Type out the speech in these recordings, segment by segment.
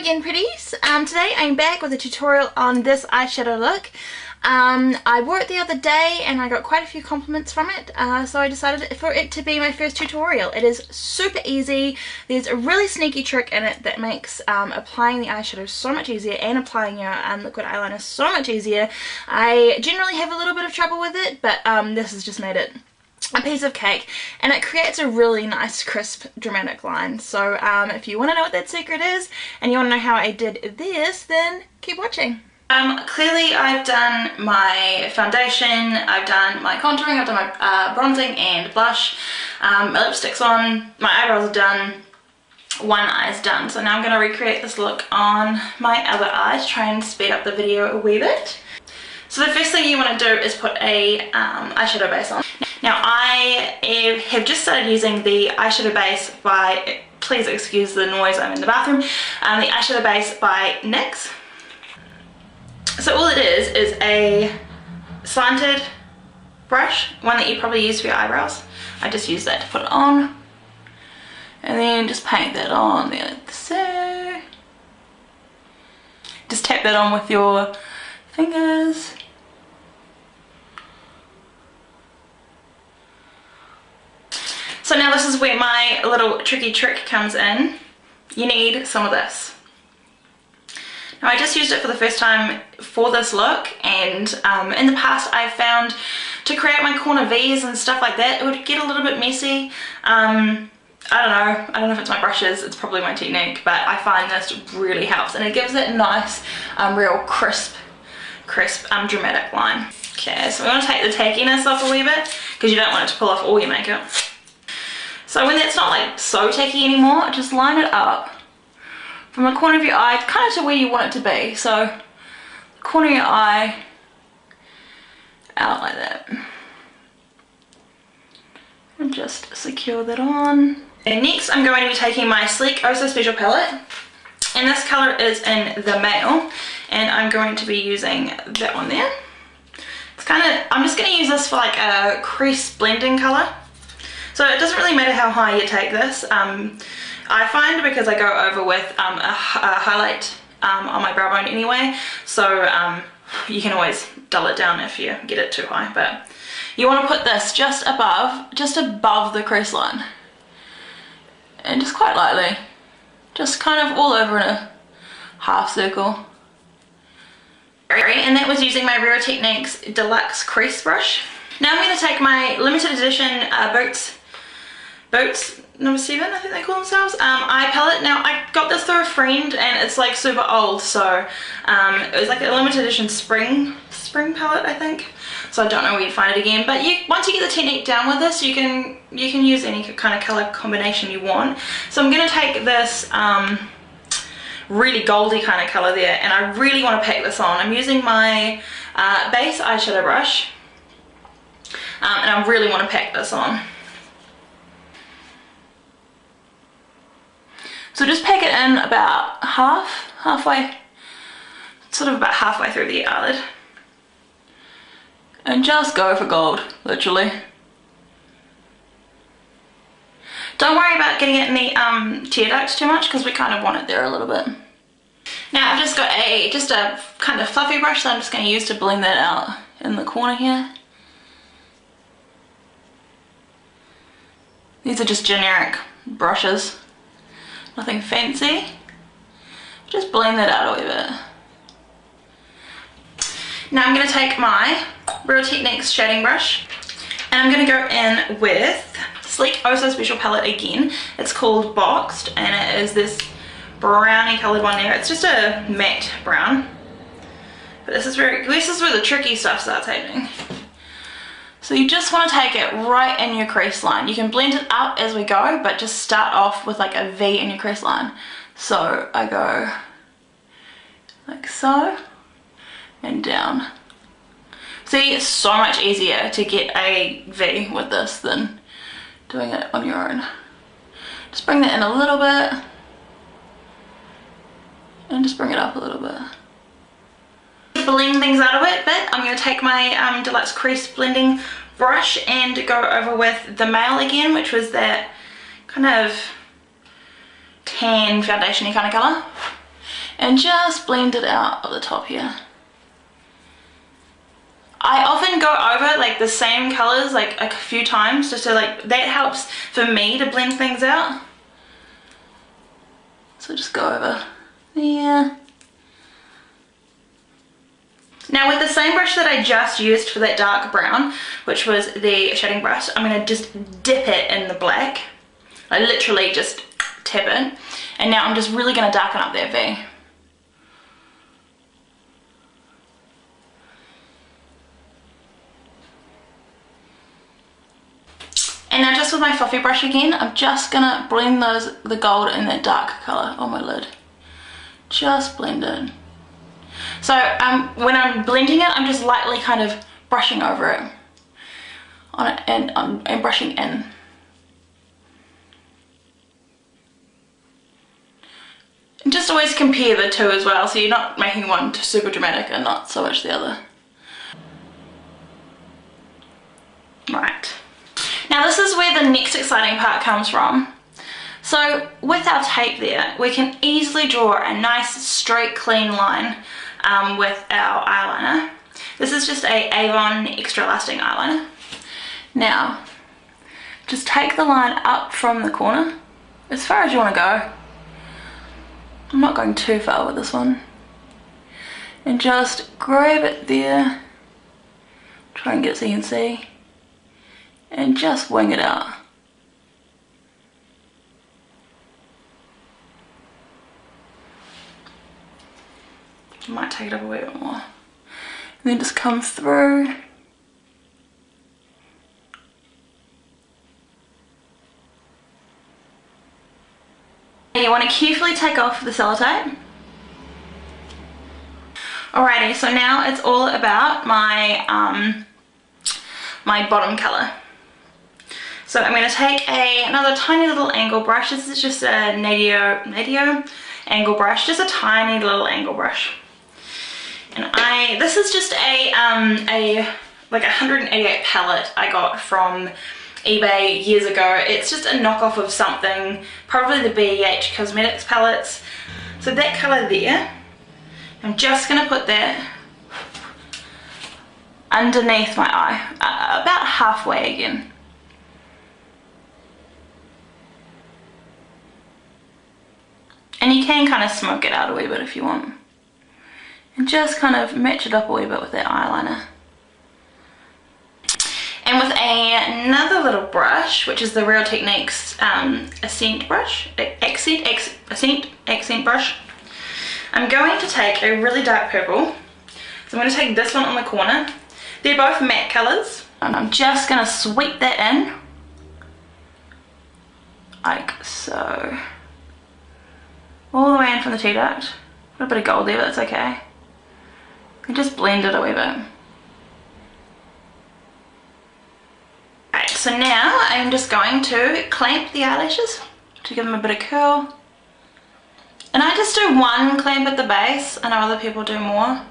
again, pretties. Today I'm back with a tutorial on this eyeshadow look. I wore it the other day and I got quite a few compliments from it, so I decided for it to be my first tutorial. It is super easy. There's a really sneaky trick in it that makes applying the eyeshadow so much easier and applying your liquid eyeliner so much easier. I generally have a little bit of trouble with it, but this has just made it a piece of cake, and it creates a really nice crisp dramatic line. So if you want to know what that secret is and you want to know how I did this, then keep watching. Clearly I've done my foundation, I've done my contouring, I've done my bronzing and blush, my lipstick's on, my eyebrows are done, one eye's done. So now I'm going to recreate this look on my other eye to try and speed up the video a wee bit. So the first thing you want to do is put a eyeshadow base on. Now I have just started using the eyeshadow base by, please excuse the noise, I'm in the bathroom, the eyeshadow base by NYX. So all it is a slanted brush, one that you probably use for your eyebrows. I just use that to put it on, and then just paint that on there like so. Just tap that on with your fingers. So now this is where my little tricky trick comes in. You need some of this. Now I just used it for the first time for this look, and in the past I've found to create my corner V's and stuff like that, it would get a little bit messy. I don't know if it's my brushes, it's probably my technique, but I find this really helps, and it gives it a nice, real crisp, dramatic line. Okay, so we want to take the tackiness off a wee bit, because you don't want it to pull off all your makeup. So when that's not like so tacky anymore, just line it up from the corner of your eye kind of to where you want it to be. So the corner of your eye out like that, and just secure that on. And next I'm going to be taking my Sleek Oh So Special palette, and this color is in the Mail, and I'm going to be using that one there. It's kind of, I'm just going to use this for like a crease blending color. So it doesn't really matter how high you take this. I find, because I go over with a highlight on my brow bone anyway, so you can always dull it down if you get it too high, but you want to put this just above the crease line, and just quite lightly, just kind of all over in a half circle. And that was using my Rare Techniques Deluxe Crease Brush. Now I'm going to take my limited edition Boots number 7, I think they call themselves, eye palette. Now I got this through a friend and it's like super old, so it was like a limited edition spring palette, I think. So I don't know where you'd find it again, but once you get the technique down with this, you can use any kind of color combination you want. So I'm going to take this really goldy kind of color there, and I really want to pack this on. I'm using my base eyeshadow brush, and I really want to pack this on. So just pack it in about halfway, sort of about halfway through the eyelid. And just go for gold, literally. Don't worry about getting it in the tear ducts too much, because we kind of want it there a little bit. Now I've just got just a kind of fluffy brush that I'm just going to use to blend that out in the corner here. These are just generic brushes. Nothing fancy. Just blend that out a wee bit. Now I'm going to take my Real Techniques shading brush, and I'm going to go in with Sleek Oh So Special palette again. It's called Boxed, and it is this browny coloured one there. It's just a matte brown. But this is where the tricky stuff starts happening. So you just want to take it right in your crease line. You can blend it up as we go, but just start off with like a V in your crease line. So I go like so, and down. See, it's so much easier to get a V with this than doing it on your own. Just bring that in a little bit, and just bring it up a little bit. Blend things out a bit, I'm going to take my Deluxe Crease Blending brush and go over with the Mail again, which was that kind of tan foundation-y kind of colour. and just blend it out of the top here. I often go over like the same colours like a few times just to like, that helps for me to blend things out. So just go over there. Now with the same brush that I just used for that dark brown, which was the shading brush, I'm going to just dip it in the black. I literally just tap it. And now I'm just really going to darken up that V. And now just with my fluffy brush again, I'm just gonna blend the gold in that dark colour on my lid. Just blend it. So when I'm blending it, I'm just lightly kind of brushing over it on it and brushing in. And just always compare the two as well, so you're not making one super dramatic and not so much the other. Right. Now this is where the next exciting part comes from. So with our tape there, we can easily draw a nice straight clean line with our eyeliner. This is just a Avon extra lasting eyeliner. Now, just take the line up from the corner, as far as you want to go. I'm not going too far with this one. And just grab it there, try and get it so you can see. And just wing it out. I might take it up a wee bit more. And then just come through. And you want to carefully take off the sellotape. Alrighty, so now it's all about my my bottom colour. So I'm going to take another tiny little angle brush. This is just a Nadio angle brush, just a tiny little angle brush. And this is just a like 188 palette I got from eBay years ago. It's just a knockoff of something, probably the BH Cosmetics palettes. So that colour there, I'm just going to put that underneath my eye, about halfway again. And you can kind of smoke it out a wee bit if you want. And just kind of match it up a wee bit with that eyeliner. And with another little brush, which is the Real Techniques accent brush, accent brush, I'm going to take a really dark purple. So I'm going to take this one on the corner. They're both matte colours. And I'm just going to sweep that in. Like so. All the way in from the T-duct. A little bit of gold there, but that's okay. And just blend it a wee bit. Alright, so now I'm just going to clamp the eyelashes to give them a bit of curl. And I just do one clamp at the base. I know other people do more.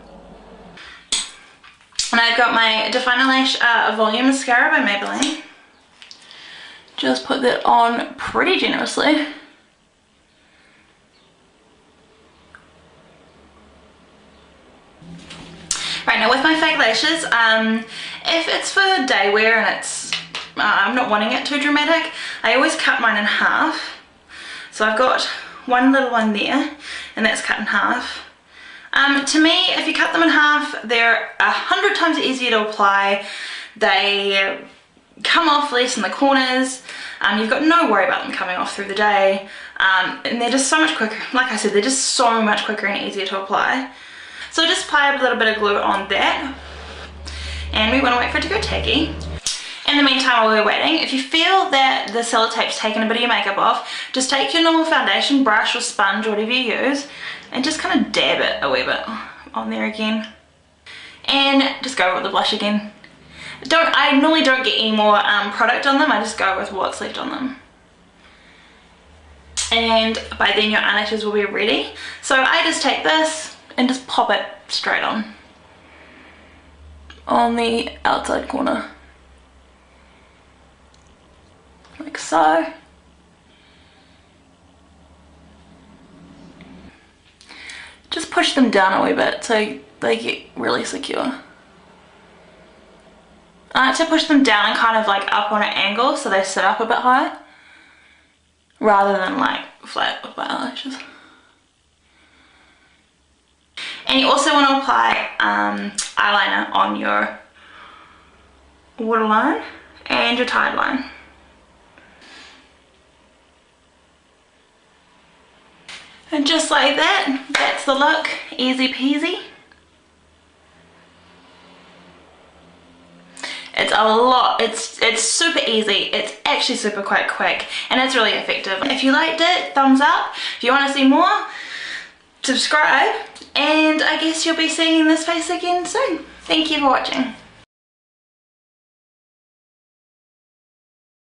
And I've got my Definer Lash Volume Mascara by Maybelline. Just put that on pretty generously. Right, now with my fake lashes, if it's for day wear and it's I'm not wanting it too dramatic, I always cut mine in half. So I've got one little one there, and that's cut in half. To me, if you cut them in half, they're 100 times easier to apply. They come off less in the corners. You've got no worry about them coming off through the day. And they're just so much quicker. Like I said, they're just so much quicker and easier to apply. So just apply a little bit of glue on that. And we want to wait for it to go tacky. In the meantime, while we're waiting, if you feel that the sellotape's taken a bit of your makeup off, just take your normal foundation brush or sponge, whatever you use, and just kind of dab it a wee bit on there again. And just go with the blush again. I normally don't get any more product on them, I just go with what's left on them. And by then your eyelashes will be ready. So I just take this and just pop it straight on the outside corner. Like so. push them down a wee bit so they get really secure. I like to push them down and kind of like up on an angle so they sit up a bit higher, rather than like flat with my eyelashes. And you also want to apply eyeliner on your waterline and your tide line. And just like that, that's the look, easy peasy. It's a lot, it's super easy, it's actually super quite quick, and it's really effective. If you liked it, thumbs up. If you want to see more, subscribe, and I guess you'll be seeing this face again soon. Thank you for watching.